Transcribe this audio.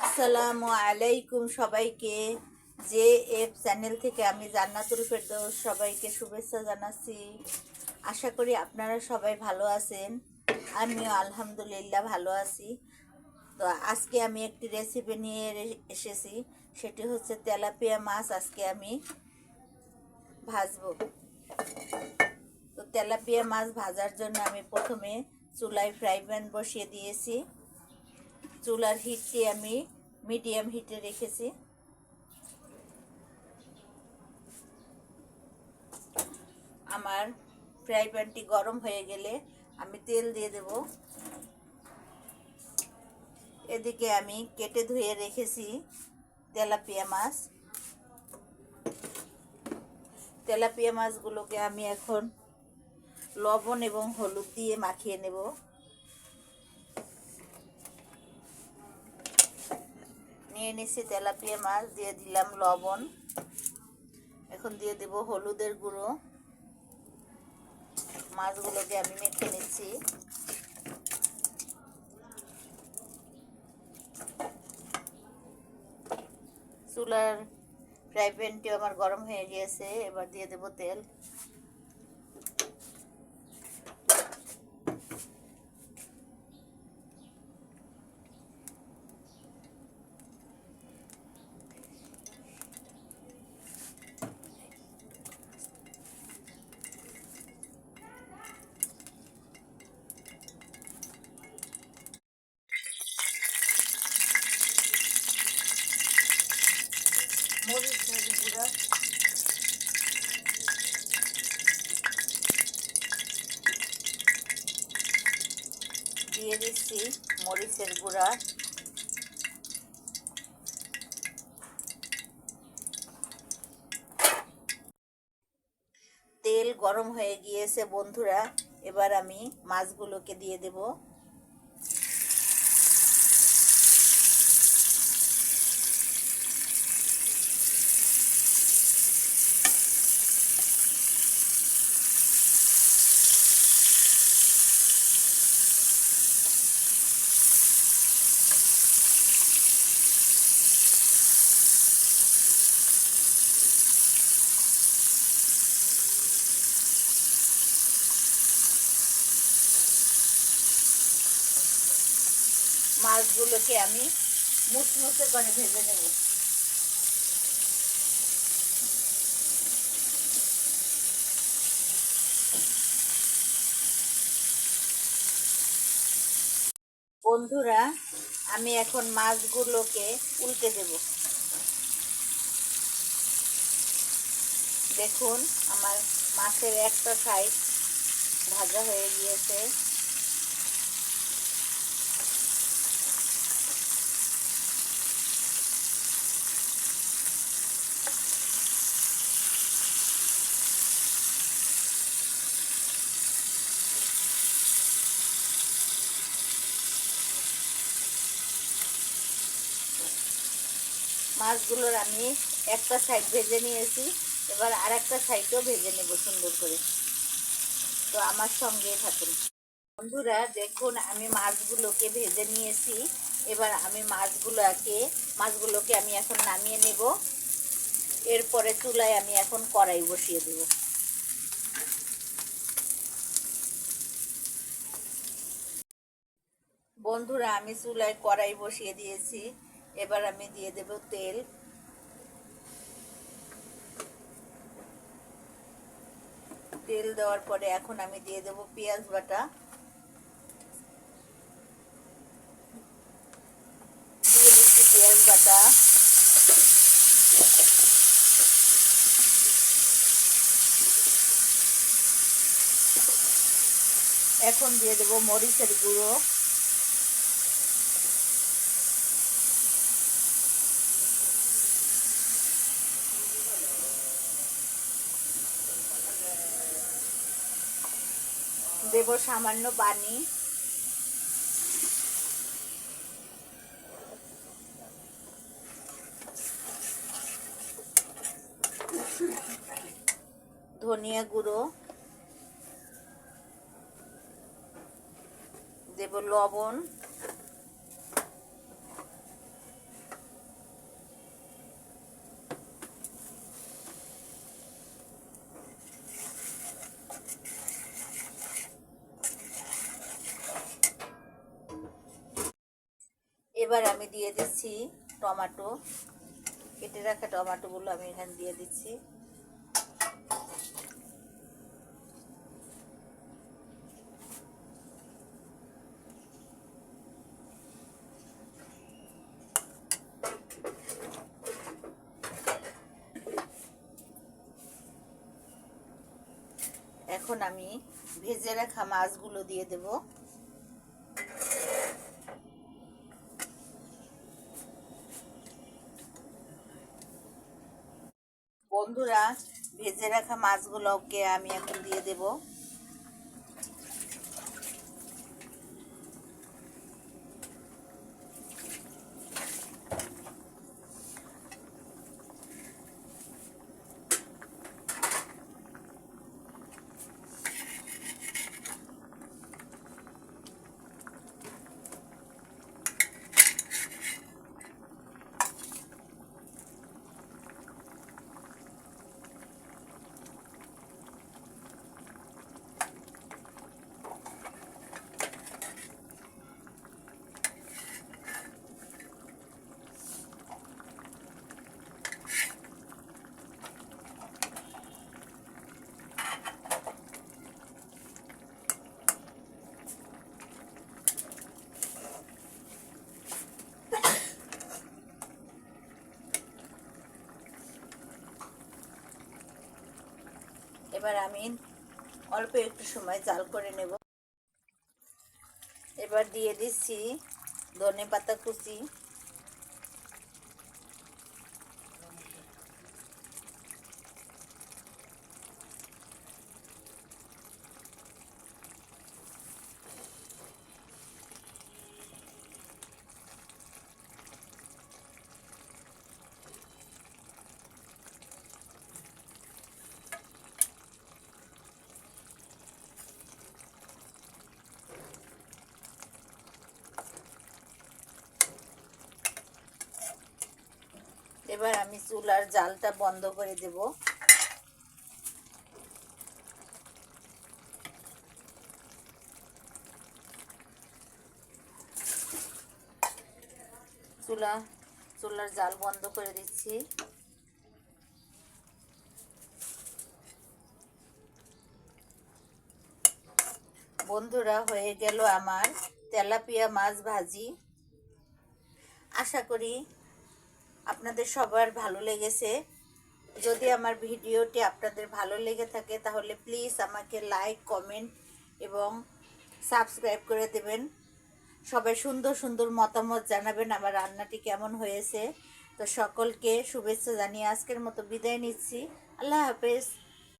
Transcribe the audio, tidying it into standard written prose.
আসসালামু আলাইকুম সবাইকে। যে এফ চ্যানেল থেকে আমি জান্নাতুল ফেরদৌস সবাইকে শুভেচ্ছা জানাচ্ছি। আশা করি আপনারা সবাই ভালো আছেন। আমিও আলহামদুলিল্লাহ ভালো আছি। তো আজকে আমি একটি রেসিপি নিয়ে এসেছি, সেটি হচ্ছে তেলাপিয়া মাছ। আজকে আমি ভাজবো। তো তেলাপিয়া মাছ ভাজার জন্য আমি প্রথমে চুলায় ফ্রাই প্যান বসিয়ে দিয়েছি। চুলার হিটটি আমি মিডিয়াম হিটে রেখেছি। আমার ফ্রাই প্যানটি গরম হয়ে গেলে আমি তেল দিয়ে দেব। এদিকে আমি কেটে ধুয়ে রেখেছি তেলাপিয়া মাছ। তেলাপিয়া মাছগুলোকে আমি এখন লবণ এবং হলুদ দিয়ে মাখিয়ে নেব। নিয়ে নিচ্ছি তেলাপিয়া মাছ, দিয়ে দিলাম লবণ। এখন দিয়ে দেব হলুদের গুঁড়ো। মাছগুলোকে আমি মেখে নিচ্ছি। চুলার ফ্রাই প্যানটি আমার গরম হয়ে গিয়েছে। এবার দিয়ে দেব তেল। মরিচ গুঁড়া, দিয়ে দিচ্ছি মরিচের গুঁড়া। তেল গরম হয়ে গিয়েছে বন্ধুরা। এবার আমি মাছগুলোকে দিয়ে দেব। মাছগুলোকে আমি মুচমুচে করে ভেজে নেব। বন্ধুরা, আমি এখন মাছগুলোকে উল্টে দেব। দেখুন, আমার মাছের একটা সাইড ভাজা হয়ে গিয়েছে। মাছগুলোর আমি একটা সাইড ভেজে নিয়েছি। এবার আর একটা সাইডও ভেজে নেব সুন্দর করে। তো আমার সঙ্গে থাকুন বন্ধুরা। দেখুন, আমি মাছগুলোকে ভেজে নিয়েছি। এবার আমি মাছগুলোকে আমি এখন নামিয়ে নেব। এরপরে চুলায় আমি এখন কড়াই বসিয়ে দেব। বন্ধুরা, আমি চুলায় কড়াই বসিয়ে দিয়েছি। এবার আমি দিয়ে দেব তেল। তেল দেওয়ার পরে এখন আমি দিয়ে দেব পেঁয়াজ বাটা। দিয়ে দিচ্ছি পেঁয়াজ বাটা। এখন দিয়ে দেব মরিচের গুঁড়ো। দেব সামান্য পানি। ধনিয়া গুঁড়ো, দেব লবণ, এবার আমি দিয়ে দিচ্ছি টমেটো, কেটে রাখা টমেটোগুলো আমি এখানে দিয়ে দিচ্ছি। এখন আমি ভেজে রাখা মাছগুলো দিয়ে দেব। বন্ধুরা, ভেজে রাখা মাছগুলোকে আমি এখন দিয়ে দেব। এবার আমি অল্প একটু সময় জাল করে নেব। এবার দিয়ে দিচ্ছি ধনেপাতা কুচি, এবার আমি চুলার জালটা বন্ধ করে দেব। চুলার জাল বন্ধ করে দিচ্ছি। বন্ধুরা, হয়ে গেল আমার তেলাপিয়া মাছ ভাজি। আশা করি আপনাদের সবার ভালো লেগেছে। যদি আমার ভিডিওটি আপনাদের ভালো লেগে থাকে তাহলে প্লিজ আমাকে লাইক, কমেন্ট এবং সাবস্ক্রাইব করে দেবেন। সবাই সুন্দর সুন্দর মতামত জানাবেন আমার রান্নাটি কেমন হয়েছে। তো সকলকে শুভেচ্ছা জানিয়ে আজকের মতো বিদায় নিচ্ছি। আল্লাহ হাফেজ।